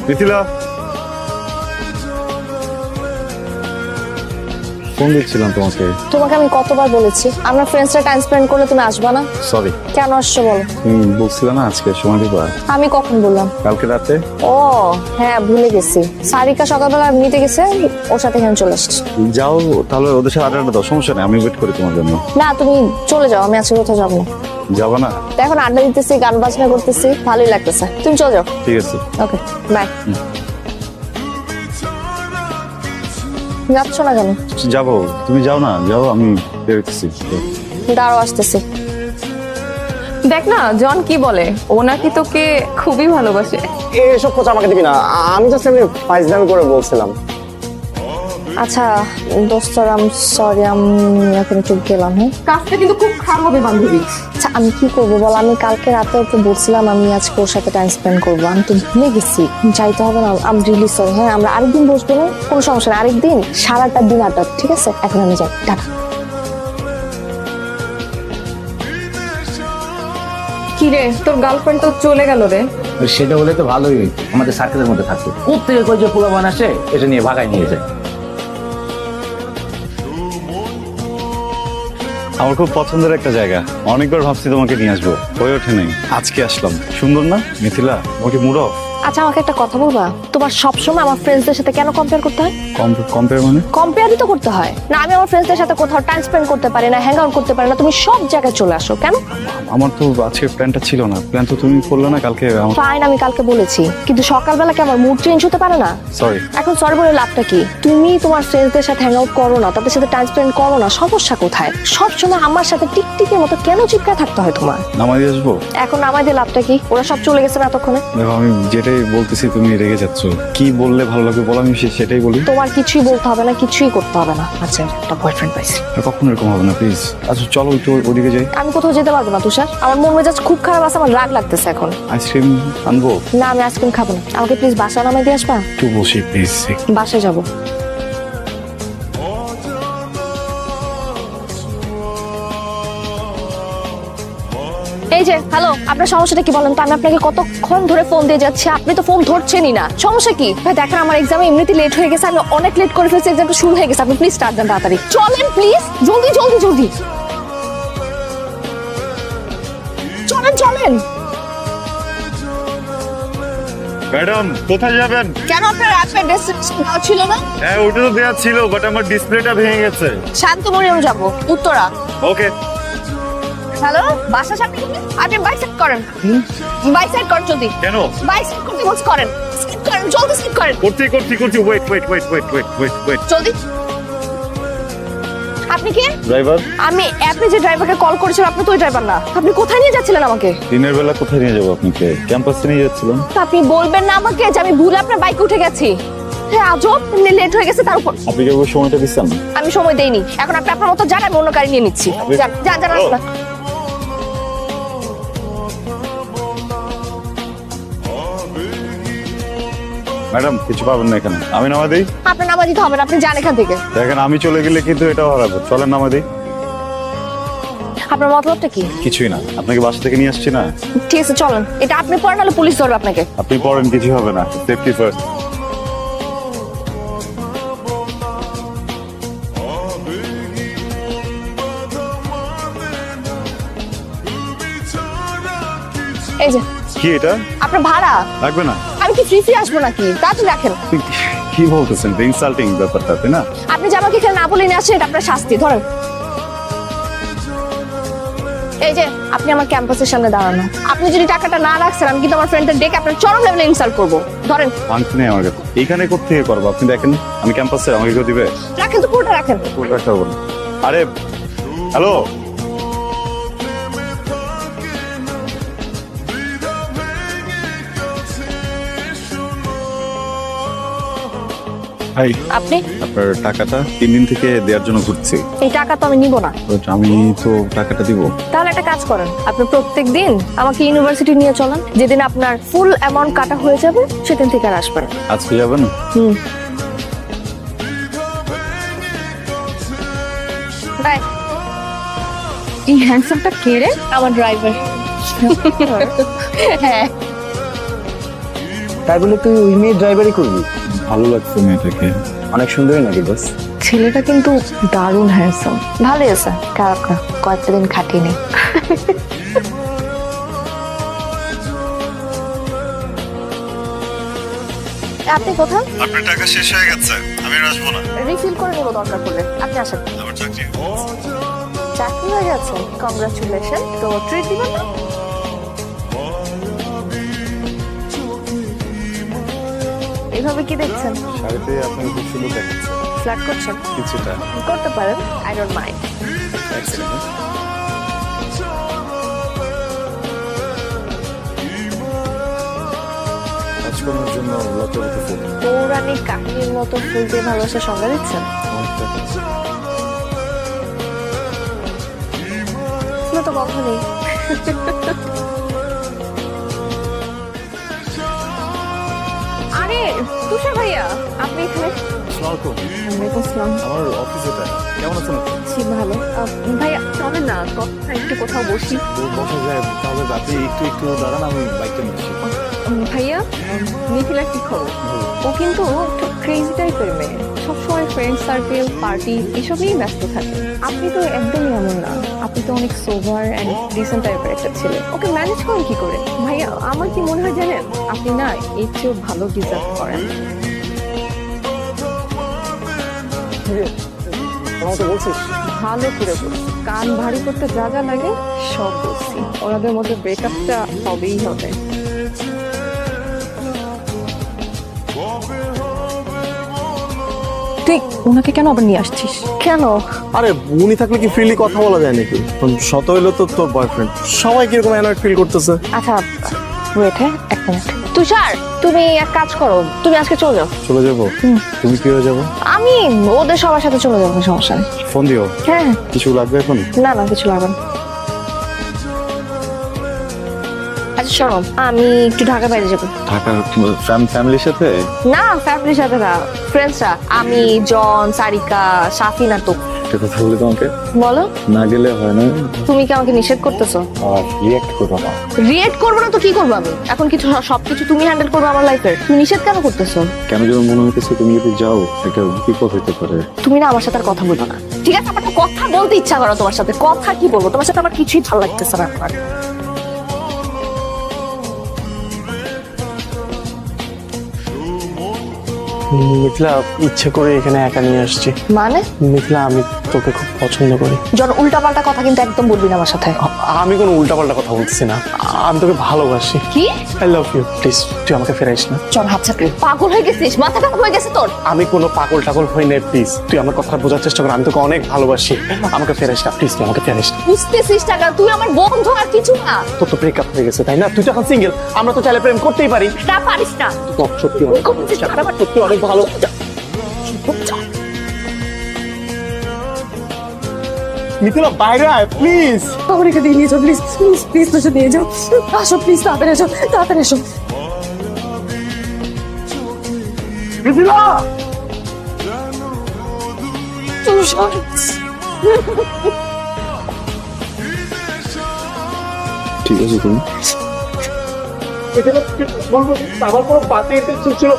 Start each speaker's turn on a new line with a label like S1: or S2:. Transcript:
S1: Mithila, phone দিচ্ছিলাম তোমাকে।
S2: তোমাকে আমি কতবার বলেছি আমরা ফ্রেন্ডসরা টাইম স্পেন্ড করলে তুমি আসবা না?
S1: সরি।
S2: কেন আসছো বলো?
S1: তুমি বলছিলে না আজকে সময় দিবা।
S2: আমি কখন বললাম?
S1: কালকে রাতে।
S2: ও হ্যাঁ, ভুলে গেছি। সারিকা সকালবেলা নিতে গেছে, ওর সাথে এখানে চলে আসছি।
S1: যাও তাহলে, ওদের সাথে আড্ডা দাও, সমস্যা নেই, আমি ওয়েট করি তোমার জন্য।
S2: না তুমি চলে যাও, আমি আজকে কোথাও যাবো না।
S1: যাবা না?
S2: এখন আড্ডা দিতেছি, গান বাজনা করতেছি, ভালোই লাগতেছে। তুমি চলে যাও।
S1: ঠিক আছে,
S2: ওকে বাই। যাচ্ছ না কেন?
S1: যাবো। তুমি যাও না, যাও, আমি বেরোতেছি।
S2: দাঁড়াও, আসতেছি।
S3: দেখ না জন কি বলে, ও নাকি তোকে খুবই ভালোবাসে।
S4: এসব কথা আমাকে দিবি না, আমি জাস্ট এমনি ফাইজলামি করে বলছিলাম।
S2: আচ্ছা দোস্ত, সরি, আমি এখন একটু গেলাম। হ্যাঁ
S3: কাজটা কিন্তু খুব খারাপ হবে বান্ধবী।
S2: আচ্ছা আমি কি করবো বল? আমি কালকে রাতে ওকে বলছিলাম আমি আজকে ওর সাথে টাইম স্পেন্ড করবো, আমি তো ভুলে গেছি। যাইতে হবে না, আমি রিলি সরি। হ্যাঁ আমরা আরেকদিন বসবো না, কোনো সমস্যা নেই, আরেকদিন সারাটা দিন আড্ডা। ঠিক আছে, এখন আমি যাই, টাটা।
S3: কি রে, তোর গার্লফ্রেন্ড তো চলে গেল রে।
S5: সেটা হলে তো ভালোই হইতো, আমাদের সার্কেলের মধ্যে থাকতো। প্রত্যেকে কই যে পোলাপান আসে, এটা নিয়ে ভাগায় নিয়ে যায়।
S1: আমার খুব পছন্দের একটা জায়গা, অনেকবার ভাবছি তোমাকে নিয়ে আসবো, হয়ে ওঠে নাই, আজকে আসলাম। সুন্দর না মিথিলা? তোমাকে মুড অফ?
S2: আচ্ছা আমাকে একটা কথা বলবা, তোমার সবসময় আমার ফ্রেন্ডসদের সাথে কেন কম্পেয়ার করতে হয়?
S1: কম্পেয়ার মানে?
S2: কম্পেয়ারই তো করতে হয় না। আমি আমার ফ্রেন্ডসদের সাথে কোথাও টাইম স্পেন্ড করতে পারি না, হ্যাং আউট করতে পারি না, তুমি সব জায়গায় চলে আসো কেন?
S1: আমার তো আজকে প্ল্যানটা ছিল না, প্ল্যান তো তুমি করলে না কালকে।
S2: ফাইন, আমি কালকে বলেছি, কিন্তু সকালবেলা কি আমার মুড চেঞ্জ হতে পারে না?
S1: সরি।
S2: এখন সরি বলে লাভটা কি? তুমি তোমার ফ্রেন্ডসদের সাথে হ্যাং আউট করো না, তাদের সাথে টাইম স্পেন্ড করো না, সমস্যা কোথায়? সবসময় আমার সাথে টিকটিকের মতো কেন চিপকায় থাকতে হয় তোমার?
S1: নামাই দিয়ে আসবো?
S2: এখন আমাদের লাভটা কি? ওরা সব চলে গেছে না এতক্ষণে।
S1: দেখো আমি যেটাই বলতেছি তুমি রেগে যাচ্ছ, কি বললে ভালো লাগবে বলো, আমি সেটাই বলি।
S2: তোমার কিছুই বলতে হবে না, কিছুই করতে হবে না। আচ্ছা একটা বয়ফ্রেন্ড পাইছি।
S1: কখনো এরকম হবে না, প্লিজ। আচ্ছা চলো একটু ওদিকে যাই।
S2: আমি কোথাও যেতে পারবো না তুষার, আমার মন মেজাজ খুব খারাপ আছে, আমার রাগ লাগতেছে এখন।
S1: আইসক্রিম আনবো?
S2: না আমি আইসক্রিম খাবো না, আমাকে প্লিজ বাসা নামাই দিয়ে আসবা।
S1: একটু বসি প্লিজ।
S2: বাসায় যাবো। এই যে হ্যালো, আপনার সমস্যাটা কি বলেন তো? আমি আপনাকে কতক্ষণ ধরে ফোন দিয়ে যাচ্ছি, আপনি তো ফোন ধরছেনই না। সমস্যা কি ভাই? দেখেন আমার এক্সামে এমনিতে লেট হয়ে গেছে, আমি অনেক লেট করে ফেলছি, এক্সামটা শুরু হয়ে গেছে। আপনি প্লিজ স্টার্ট দেন তাড়াতাড়ি, চলেন প্লিজ, জলদি জলদি জলদি চলেন চলেন।
S1: ম্যাডাম কোথায় যাবেন?
S2: কেন আপনার অ্যাপের ডেসক্রিপশন দেওয়া ছিল না?
S1: হ্যাঁ ওটা তো দেওয়া ছিল, বাট আমার ডিসপ্লেটা ভেঙে গেছে।
S2: শান্তমরিয়ম যাব, উত্তরা।
S1: ওকে।
S2: হ্যালো, বাসা সামনে কি? আপনি বাইক সেট করেন, বাইক সেট করেন জলদি।
S1: কেন?
S2: বাইক সেট করতে বলছি, করেন, স্কিপ করেন, জলদি স্কিপ করেন।
S1: করছি, ওয়েট।
S2: জলদি। আপনি কে?
S1: ড্রাইভার।
S2: আমি অ্যাপে যে ড্রাইভারকে কল করেছিলাম, আপনি তো ওই ড্রাইভার না। আপনি কোথায় নিয়ে যাচ্ছিলেন আমাকে?
S1: দিনের বেলা কোথায় নিয়ে যাবো আপনাকে? ক্যাম্পাসে নিয়ে যাচ্ছিলাম।
S2: তা আপনি বলবেন না আমাকে যে আমি ভুলে আপনার বাইকে উঠে গেছি? হ্যাঁ আজব, এমনি লেট হয়ে গেছে তার উপর।
S1: আপনি কি ওই সময়টা দিচ্ছেন?
S2: আমি সময় দেইনি, এখন আপনি আপনার মতো যান, আমি অন্য গাড়ি নিয়ে নিচ্ছি। যান যান যান, আসুন।
S1: ম্যাডাম কিছু পাবেন না এখানে, আমি নামা দিই।
S2: আপনার নামা দিতে হবে না, আপনি যান এখান থেকে।
S1: দেখেন আমি চলে গেলে কিন্তু এটাও হারাবো, চলেন নামা দিই।
S2: আপনার মতলবটা কি?
S1: কিছুই না, আপনাকে বাসা থেকে নিয়ে আসছি না।
S2: ঠিক আছে চলেন, এটা আপনি পড়েন, নাহলে পুলিশ ধরবে আপনাকে।
S1: আপনি পড়েন, কিছু হবে না, সেফটি ফার্স্ট।
S2: এই যে
S1: কি এটা?
S2: আপনার ভাড়া।
S1: লাগবে না।
S2: আমি কি ফ্রি আসবো নাকি? তাড়াতাড়ি রাখেন।
S1: আপনি কি বলতেছেন? ইনসাল্টিং ব্যাপারটা, তাই না?
S2: আপনি যে আমাকে এখানে না বলে নিয়ে আসছেন, এটা আপনার শাস্তি। ধরেন। এই যে আপনি আমার ক্যাম্পাসের সামনে দাঁড়ানো, আপনি যদি টাকাটা না রাখছেন, আমি কিন্তু আমার ফ্রেন্ডদের ডেকে আপনার চরম লেভেলে ইনসাল্ট করবো। ধরেন।
S1: আংটি নেই আমার কাছে, এইখানে কোথেকে করবো? আপনি দেখেন আমি ক্যাম্পাসে, আমাকে কেউ দিবে?
S2: রাখেন তো, পুরোটা রাখেন।
S1: পুরো রাখতে হবে না। আরে হ্যালো, ভাই
S2: আপনি?
S1: আপনার টাকাটা 3 দিন থেকে দেওয়ার জন্য ঘুরছি।
S2: এই টাকা তো আমি নিব না।
S1: আমি তো টাকাটা দিব।
S2: তাহলে একটা কাজ করেন, আপনি প্রত্যেক দিন আমাকে ইউনিভার্সিটি নিয়ে চলেন, যেদিন আপনার ফুল অ্যামাউন্ট কাটা হয়ে যাবে সেদিন থেকে আর আসবেন।
S1: আজকে যাবেন?
S2: বাই।
S3: এই হ্যান্ডসামটা কে রে?
S2: আমার ড্রাইভার। হ্যাঁ
S4: তাই বলে তুই ওই মেয়ে ড্রাইভারই করবি?
S1: ভালো লাগছে মেয়েটাকে।
S4: অনেক সুন্দরী নাকি বস?
S3: ছেলেটা কিন্তু দারুণ হ্যান্ডসাম।
S2: ভালোই আছে, খারাপ না, কয়েকটা দিন খাটিয়ে নেই। আপনি কোথায়?
S1: আপনার টাকা শেষ হয়ে গেছে, আমি আর আসবো না।
S2: রিফিল করে নেবো দরকার পড়লে, আপনি আসেন।
S1: আমার চাকরি
S2: চাকরি হয়ে গেছে, কংগ্রাচুলেশন। তো ট্রিট দিবেন না? এভাবে কি দেখছেন?
S1: শাড়িতে আপনাকে খুব সুন্দর দেখাচ্ছে।
S2: ফ্ল্যাট করছেন?
S1: কিছুটা।
S2: করতে পারেন, আই ডোন্ট মাইন্ড।
S1: এক সেকেন্ড। কাজকর্মের জন্য লতাবতী ফুল।
S2: পৌরাণিক কাহিনীর মতো ফুল দিয়ে ভালোবাসা সংজ্ঞা দিচ্ছেন? ফুল তো কখনই।
S3: আরে তুষার ভাইয়া, আপনি এখানে? ওয়ালাইকুম আসসালাম।
S1: আমার অফিস এটা। কেমন আছেন আপনি?
S3: জি ভালো। ভাইয়া চলেন না, কথা একটু কোথাও বসি।
S1: বসা যায়, তাহলে রাতে একটু একটু দাঁড়ান, আমি বাইকটা নিয়ে আসি।
S3: ভাইয়া, মিথিলার কি খবর? ও কিন্তু একটু ক্রেজি টাইপের মেয়ে, সবসময় ফ্রেন্ড সার্কেল, পার্টি এসব নিয়েই ব্যস্ত থাকে। আপনি তো একদমই এমন না, আপনি তো অনেক সোভার অ্যান্ড ডিসেন্ট টাইপের একটা ছেলে। ওকে ম্যানেজ করেন কি করে? ভাইয়া, আমার কি মনে হয় জানেন, আপনি না এর চেয়েও ভালো ডিজার্ভ করেন।
S4: তোমাকে বলছিস?
S3: ভালো করে বলছি, কান ভারী করতে যা যা লাগে সব বলছি। ওনাদের মধ্যে ব্রেকআপটা হবেই হবে। তুই ওনাকে কেন আবার নিয়ে আসছিস?
S2: কেন?
S4: আরে উনি থাকলে কি ফ্রিলি কথা বলা যায় নাকি? শত হইলো তো তোর বয়ফ্রেন্ড, সবাই কিরকম অ্যানয়েড ফিল করতেছে।
S2: আচ্ছা, ওয়েট, হ্যাঁ, এক মিনিট। তুষার, তুমি এক কাজ করো, তুমি আজকে চলে যাও।
S1: চলে যাবো? তুমি কি হয়ে যাবো?
S2: আমি ওদের সবার সাথে চলে যাবো, সমস্যা নেই।
S1: ফোন দিও।
S2: হ্যাঁ,
S1: কিছু লাগবে এখন?
S2: না না, কিছু লাগবে না। আচ্ছা শোনো, আমি একটু ঢাকা বাইরে যাবো।
S1: ঢাকার ফ্যামিলির সাথে?
S2: না, ফ্যামিলির সাথে না, ফ্রেন্ডসরা। আমি, জন, সারিকা, সাফিন আর তো।
S1: একটা কথা বলি তোমাকে,
S2: বলো।
S1: না গেলে হয় না।
S2: তুমি কি আমাকে নিষেধ করতেছো?
S1: আর রিয়েক্ট করবো না।
S2: রিয়েক্ট করবো না তো কি করবো আমি? এখন কিছু সবকিছু তুমি হ্যান্ডেল করবে আমার লাইফের, তুমি নিষেধ কেন করতেছো?
S1: কেন যেন মনে হইতেছে তুমি যদি যাও একটা বিপদ হইতে পারে।
S2: তুমি না আমার সাথে আর কথা বলবো না, ঠিক আছে? আমার তো কথা বলতে ইচ্ছা করো তোমার সাথে, কথা কি বলবো তোমার সাথে, আমার কিছুই ভালো লাগতেছে না আমার।
S4: মিথিলা, ইচ্ছে করে এখানে একা নিয়ে আসছি।
S2: মানে?
S4: মিথিলা, আমি তোকে খুব পছন্দ করি।
S2: জন, উল্টাপাল্টা কথা কিন্তু একদম বলবি না আমার সাথে।
S4: আমি কোনো উল্টাপাল্টা কথা বলতেছি না, আমি তোকে ভালোবাসি।
S2: কি?
S4: I love you. প্লিজ তুই আমাকে ফেরাইস না।
S2: জন, হাত চাকরি, পাগল হয়ে গেছিস? মাথা খারাপ হয়ে গেছে তোর?
S4: আমি কোনো পাগল টাগল হই না, প্লিজ তুই আমার কথা বোঝার চেষ্টা কর। আমি তোকে অনেক ভালোবাসি, আমাকে ফেরাইস না প্লিজ, তুই আমাকে ফেরাইস না।
S2: বুঝতেছিস টাকা, তুই আমার বন্ধু আর কিছু না।
S4: তোর তো ব্রেকআপ হয়ে গেছে তাই না? তুই তো এখন সিঙ্গেল, আমরা তো চাইলে প্রেম করতেই পারি।
S2: না, পারিস না।
S4: তোর সত্যি অনেক সত্যি অনেক ভালো। মিথিলা, বাইরে আয় প্লিজ।
S2: আমার এখান থেকে নিয়ে যাও প্লিজ, প্লিজ প্লিজ, তোর সাথে নিয়ে যাও। আসো প্লিজ, তাড়াতাড়ি এসো, তাড়াতাড়ি এসো।
S4: মিথিলা,
S2: তুষার,
S1: ঠিক আছে তুমি?
S4: মিথিলা, বলবো আমার কোনো বাতে ইন্টারেস্ট ছিল